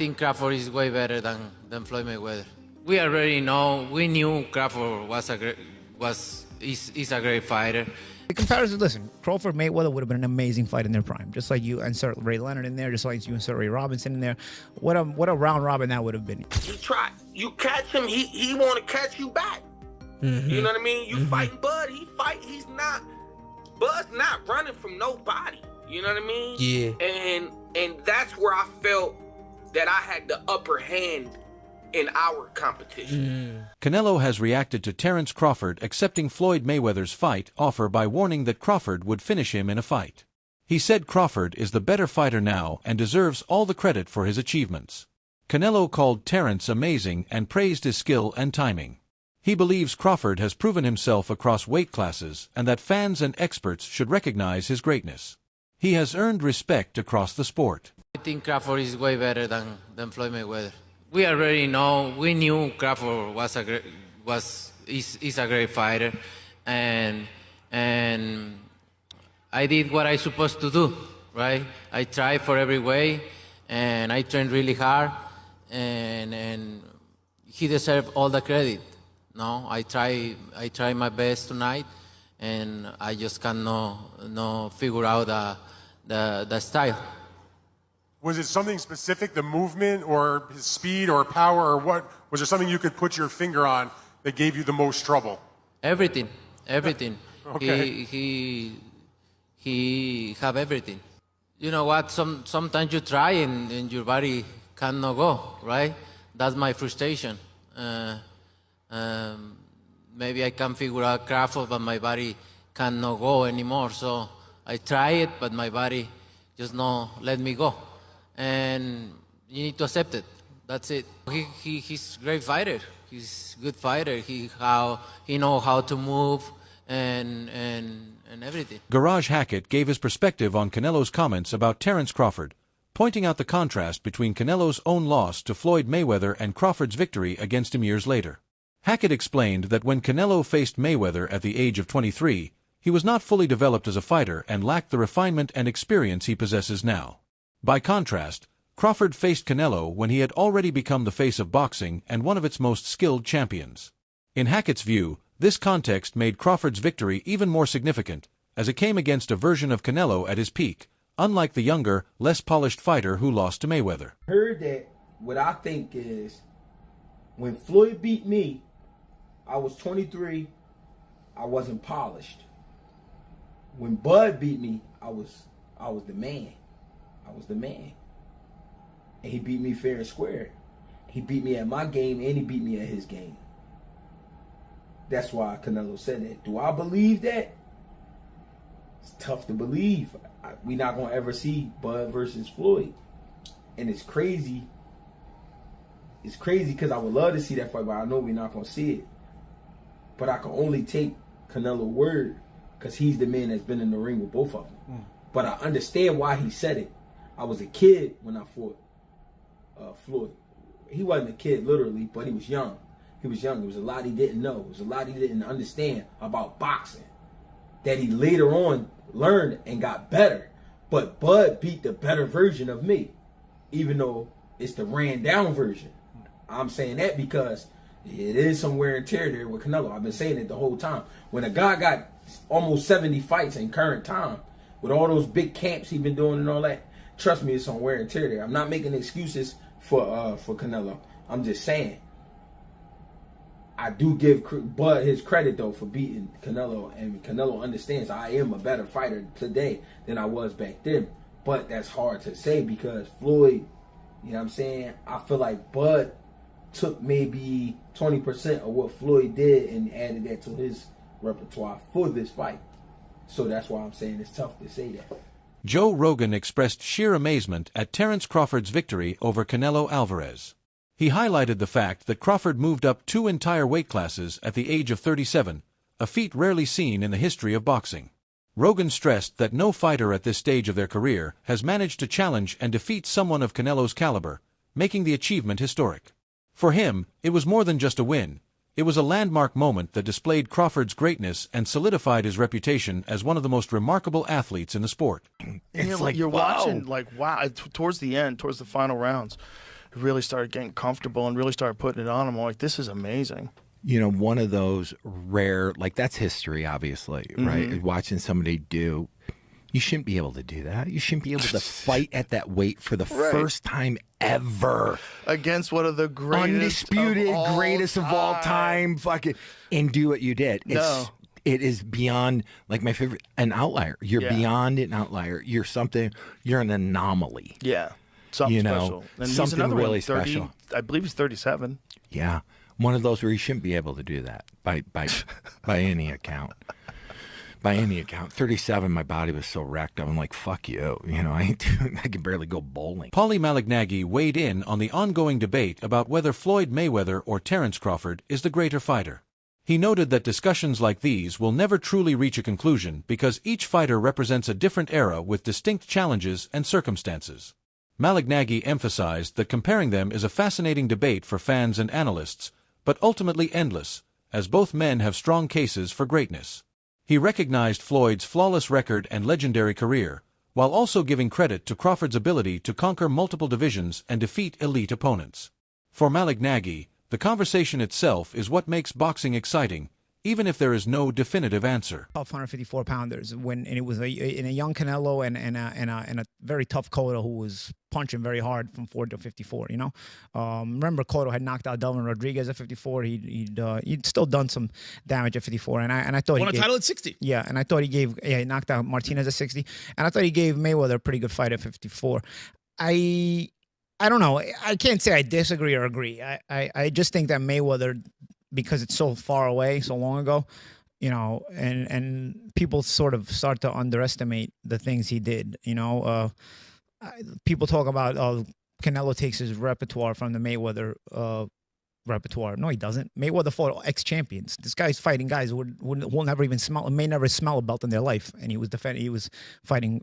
think Crawford is way better than Floyd Mayweather. We already know. We knew Crawford is a great fighter. The comparison, listen, Crawford Mayweather would have been an amazing fight in their prime. Just like you insert Ray Leonard in there, just like you insert Ray Robinson in there. What a round robin that would have been. You try, you catch him, he want to catch you back. You know what I mean? You fighting Bud, he's not. Bud's not running from nobody. You know what I mean? Yeah. And that's where I felt that I had the upper hand in our competition. Canelo has reacted to Terence Crawford accepting Floyd Mayweather's fight offer by warning that Crawford would finish him in a fight. He said Crawford is the better fighter now and deserves all the credit for his achievements. Canelo called Terence amazing and praised his skill and timing. He believes Crawford has proven himself across weight classes and that fans and experts should recognize his greatness. He has earned respect across the sport. I think Crawford is way better than Floyd Mayweather. We already know. We knew Crawford is a great fighter, and I did what I supposed to do, right? I tried for every way, and I trained really hard, and he deserved all the credit. No, I try my best tonight, and I just cannot figure out the style. Was it something specific, the movement or his speed or power, or what? Was there something you could put your finger on that gave you the most trouble? Everything. Okay. He have everything. You know what? Sometimes you try and your body cannot go, right? That's my frustration. Maybe I can figure out Crawford, but my body cannot go anymore. So I try it, but my body just not let me go. And you need to accept it. That's it. He's a great fighter. He's a good fighter. He know how to move and everything. Garage Hackett gave his perspective on Canelo's comments about Terence Crawford, pointing out the contrast between Canelo's own loss to Floyd Mayweather and Crawford's victory against him years later. Hackett explained that when Canelo faced Mayweather at the age of 23, he was not fully developed as a fighter and lacked the refinement and experience he possesses now. By contrast, Crawford faced Canelo when he had already become the face of boxing and one of its most skilled champions. In Hackett's view, this context made Crawford's victory even more significant, as it came against a version of Canelo at his peak, unlike the younger, less polished fighter who lost to Mayweather. Heard that what I think is, when Floyd beat me, I was 23, I wasn't polished. When Bud beat me, I was the man. I was the man. And he beat me fair and square. He beat me at my game and he beat me at his game. That's why Canelo said that. Do I believe that? It's tough to believe. We're not going to ever see Bud versus Floyd. And it's crazy. It's crazy because I would love to see that fight, but I know we're not going to see it. But I can only take Canelo's word because he's the man that's been in the ring with both of them. But I understand why he said it. I was a kid when I fought Floyd. He wasn't a kid literally, but he was young. He was young. There was a lot he didn't know. There was a lot he didn't understand about boxing that he later on learned and got better. But Bud beat the better version of me, even though it's the ran down version. I'm saying that because it is some wear and tear there with Canelo. I've been saying it the whole time. When a guy got almost 70 fights in current time, with all those big camps he's been doing and all that, trust me, it's some wear and tear there. I'm not making excuses for Canelo. I'm just saying, I do give Bud his credit, though, for beating Canelo. And Canelo understands I am a better fighter today than I was back then. But that's hard to say because Floyd, you know what I'm saying? I feel like Bud took maybe 20% of what Floyd did and added that to his repertoire for this fight. So that's why I'm saying it's tough to say that. Joe Rogan expressed sheer amazement at Terence Crawford's victory over Canelo Alvarez. He highlighted the fact that Crawford moved up 2 entire weight classes at the age of 37, a feat rarely seen in the history of boxing. Rogan stressed that no fighter at this stage of their career has managed to challenge and defeat someone of Canelo's caliber, making the achievement historic. For him, it was more than just a win. It was a landmark moment that displayed Crawford's greatness and solidified his reputation as one of the most remarkable athletes in the sport. It's like you're watching, like, wow, towards the end, towards the final rounds, really started getting comfortable and really started putting it on him. I'm like, this is amazing. You know, one of those rare, like that's history, obviously, right? Watching somebody do, you shouldn't be able to do that. You shouldn't be able to fight at that weight for the first time ever. Against one of the greatest greatest of all time, fucking, and do what you did. It is beyond, like, my favorite, an outlier. You're beyond an outlier. You're an anomaly. Yeah. Something special. And something he's really 30, special. I believe he's 37. Yeah. One of those where you shouldn't be able to do that by any account. By any account. 37, my body was so wrecked. I'm like, fuck you. You know, I can barely go bowling. Paulie Malignaggi weighed in on the ongoing debate about whether Floyd Mayweather or Terence Crawford is the greater fighter. He noted that discussions like these will never truly reach a conclusion because each fighter represents a different era with distinct challenges and circumstances. Malignaggi emphasized that comparing them is a fascinating debate for fans and analysts, but ultimately endless, as both men have strong cases for greatness. He recognized Floyd's flawless record and legendary career, while also giving credit to Crawford's ability to conquer multiple divisions and defeat elite opponents. For Malignaggi, the conversation itself is what makes boxing exciting, even if there is no definitive answer. Tough 154 pounders and it was in a young Canelo and a very tough Cotto who was punching very hard from 40 to 54. You know, remember Cotto had knocked out Delvin Rodriguez at 54. He'd still done some damage at 54, and I thought won a title at 60. Yeah, and I thought he knocked out Martinez at 60, and I thought he gave Mayweather a pretty good fight at 54. I don't know. I can't say I disagree or agree. I just think that Mayweather, because it's so far away, so long ago, you know, and people sort of start to underestimate the things he did. You know, people talk about Canelo takes his repertoire from the Mayweather repertoire. No, he doesn't. Mayweather fought ex-champions. This guy's fighting guys who will never even may never smell a belt in their life, and he was fighting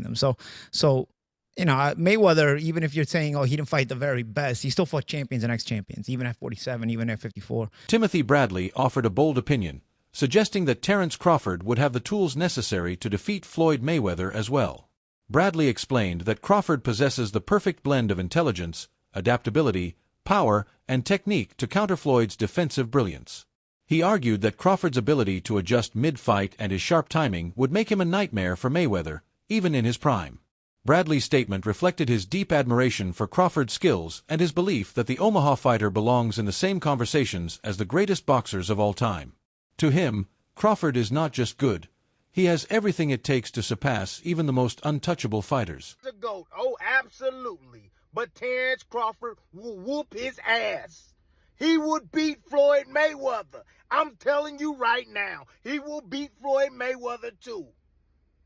them. So. You know, Mayweather, even if you're saying, he didn't fight the very best, he still fought champions and ex-champions, even at 47, even at 54. Timothy Bradley offered a bold opinion, suggesting that Terence Crawford would have the tools necessary to defeat Floyd Mayweather as well. Bradley explained that Crawford possesses the perfect blend of intelligence, adaptability, power, and technique to counter Floyd's defensive brilliance. He argued that Crawford's ability to adjust mid-fight and his sharp timing would make him a nightmare for Mayweather, even in his prime. Bradley's statement reflected his deep admiration for Crawford's skills and his belief that the Omaha fighter belongs in the same conversations as the greatest boxers of all time. To him, Crawford is not just good. He has everything it takes to surpass even the most untouchable fighters. The GOAT, oh, absolutely. But Terence Crawford will whoop his ass. He would beat Floyd Mayweather. I'm telling you right now, he will beat Floyd Mayweather too.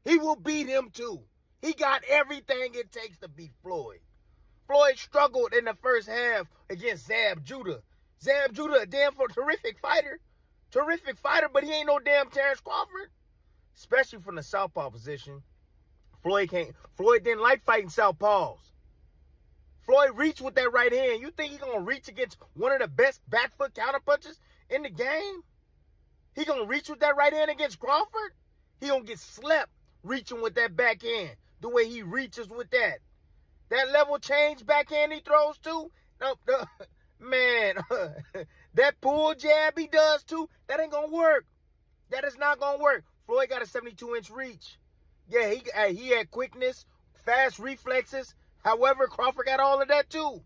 He will beat him too. He got everything it takes to beat Floyd. Floyd struggled in the first half against Zab Judah. Zab Judah, a damn terrific fighter. Terrific fighter, but he ain't no damn Terence Crawford. Especially from the southpaw position. Floyd didn't like fighting southpaws. Floyd reached with that right hand. You think he gonna reach against one of the best back foot counterpunchers in the game? He gonna reach with that right hand against Crawford? He gonna get slept reaching with that backhand. The way he reaches with that. That level change backhand he throws too. No, man, that pull jab he does too, that ain't gonna work. That is not gonna work. Floyd got a 72-inch reach. Yeah, he had quickness, fast reflexes. However, Crawford got all of that too.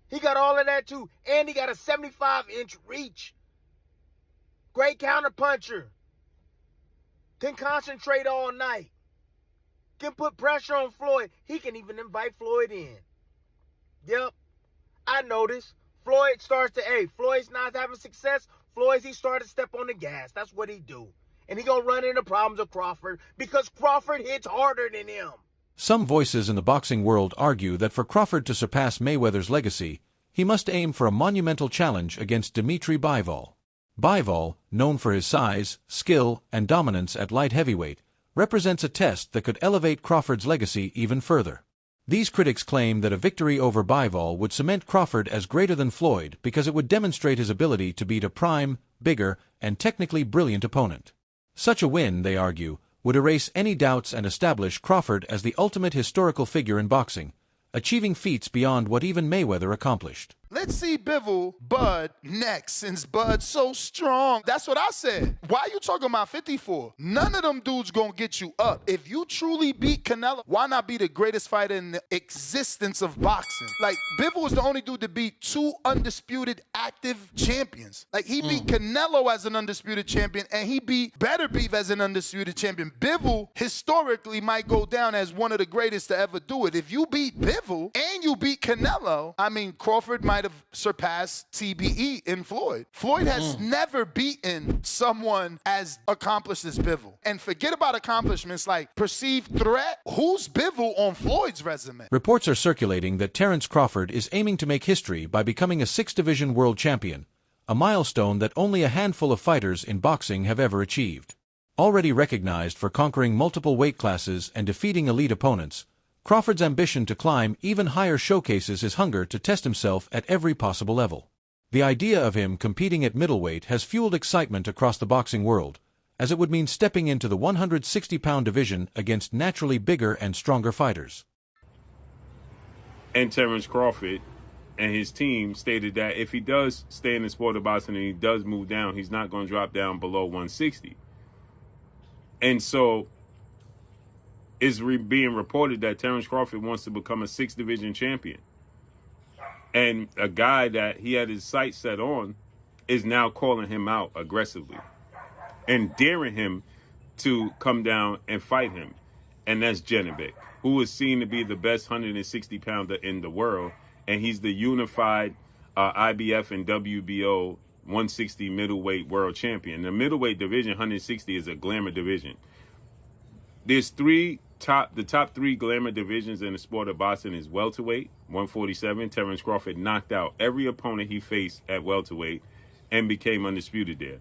He got all of that too. And he got a 75-inch reach. Great counterpuncher. Can concentrate all night. Can put pressure on Floyd. He can even invite Floyd in. Yep. I noticed. Floyd's not having success. He started to step on the gas. That's what he do. And he gonna run into problems with Crawford because Crawford hits harder than him. Some voices in the boxing world argue that for Crawford to surpass Mayweather's legacy, he must aim for a monumental challenge against Dimitri Bivol. Bivol, known for his size, skill, and dominance at light heavyweight, represents a test that could elevate Crawford's legacy even further. These critics claim that a victory over Bivol would cement Crawford as greater than Floyd because it would demonstrate his ability to beat a prime, bigger, and technically brilliant opponent. Such a win, they argue, would erase any doubts and establish Crawford as the ultimate historical figure in boxing, achieving feats beyond what even Mayweather accomplished. Let's see Bivol, Bud, next, since Bud's so strong. That's what I said. Why are you talking about 54? None of them dudes gonna get you up. If you truly beat Canelo, why not be the greatest fighter in the existence of boxing? Like, Bivol was the only dude to beat 2 undisputed active champions. Like, he beat Canelo as an undisputed champion, and he beat Better Beef as an undisputed champion. Bivol, historically, might go down as one of the greatest to ever do it. If you beat Bivol and you beat Canelo, I mean, Crawford might have surpassed TBE in Floyd. Floyd has never beaten someone as accomplished as Bivol. And forget about accomplishments like perceived threat. Who's Bivol on Floyd's resume? Reports are circulating that Terence Crawford is aiming to make history by becoming a 6-division world champion, a milestone that only a handful of fighters in boxing have ever achieved. Already recognized for conquering multiple weight classes and defeating elite opponents, Crawford's ambition to climb even higher showcases his hunger to test himself at every possible level. The idea of him competing at middleweight has fueled excitement across the boxing world, as it would mean stepping into the 160-pound division against naturally bigger and stronger fighters. And Terence Crawford and his team stated that if he does stay in the sport of boxing and he does move down, he's not going to drop down below 160. And so it's being reported that Terence Crawford wants to become a 6-division champion. And a guy that he had his sights set on is now calling him out aggressively and daring him to come down and fight him. And that's Janibek, who is seen to be the best 160-pounder in the world. And he's the unified IBF and WBO 160 middleweight world champion. The middleweight division, 160, is a glamour division. There's the top 3 glamour divisions in the sport of boxing is welterweight, 147. Terence Crawford knocked out every opponent he faced at welterweight and became undisputed there.